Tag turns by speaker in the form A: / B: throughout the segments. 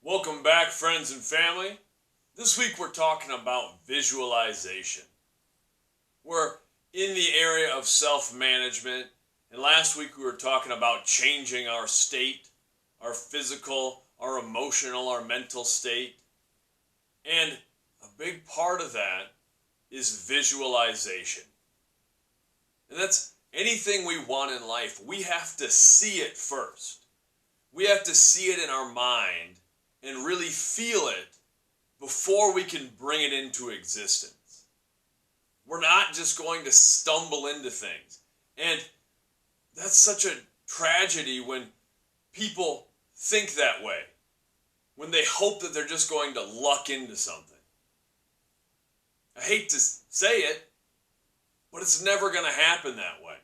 A: Welcome back, friends and family. This week we're talking about visualization. We're in the area of self-management, and last week we were talking about changing our state, our physical, our emotional, our mental state. And a big part of that is visualization. And that's anything we want in life. We have to see it first. We have to see it in our mind and really feel it before we can bring it into existence. We're not just going to stumble into things. And that's such a tragedy when people think that way, when they hope that they're just going to luck into something. I hate to say it, but it's never going to happen that way.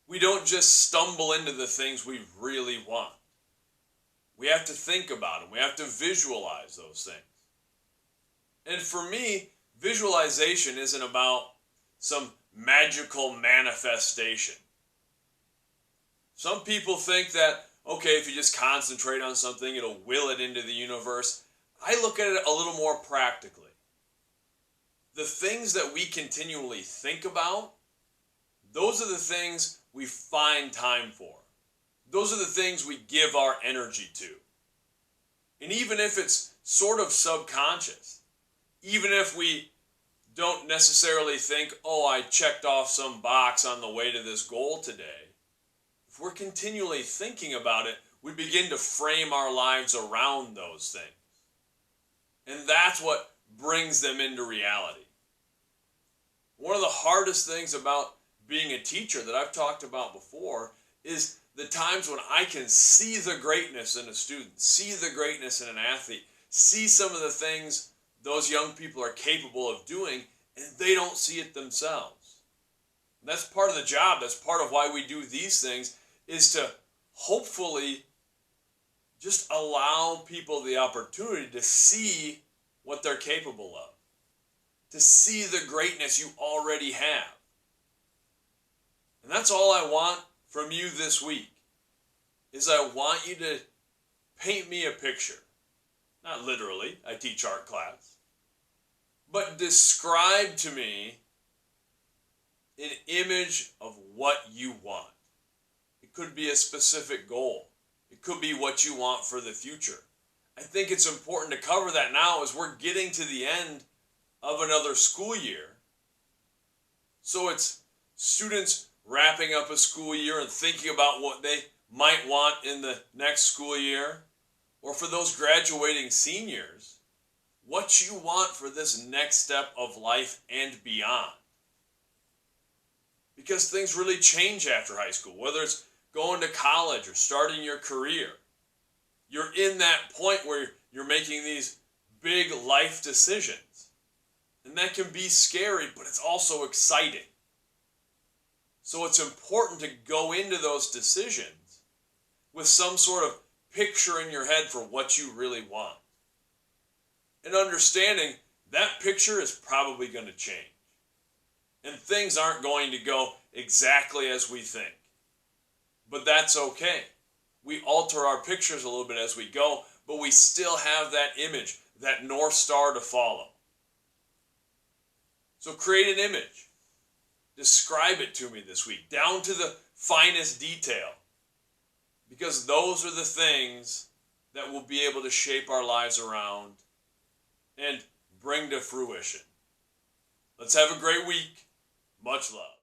A: We don't just stumble into the things we really want. We have to think about them. We have to visualize those things. And for me, visualization isn't about some magical manifestation. Some people think that, okay, if you just concentrate on something, it'll will it into the universe. I look at it a little more practically. The things that we continually think about, those are the things we find time for. Those are the things we give our energy to. And even if it's sort of subconscious, even if we don't necessarily think, oh, I checked off some box on the way to this goal today, if we're continually thinking about it, we begin to frame our lives around those things. And that's what brings them into reality. One of the hardest things about being a teacher that I've talked about before is the times when I can see the greatness in a student, see the greatness in an athlete, see some of the things those young people are capable of doing, and they don't see it themselves. And that's part of the job. That's part of why we do these things, is to hopefully just allow people the opportunity to see what they're capable of, to see the greatness you already have. And that's all I want from you this week, is I want you to paint me a picture. Not literally, I teach art class. But describe to me an image of what you want. It could be a specific goal. It could be what you want for the future. I think it's important to cover that now as we're getting to the end of another school year. So it's students wrapping up a school year and thinking about what they might want in the next school year, or for those graduating seniors, what you want for this next step of life and beyond. Because things really change after high school, whether it's going to college or starting your career. You're in that point where you're making these big life decisions. And that can be scary, but it's also exciting. So it's important to go into those decisions with some sort of picture in your head for what you really want. And understanding that picture is probably going to change. And things aren't going to go exactly as we think. But that's okay. We alter our pictures a little bit as we go, but we still have that image, that North Star to follow. So create an image. Describe it to me this week, down to the finest detail. Because those are the things that will be able to shape our lives around and bring to fruition. Let's have a great week. Much love.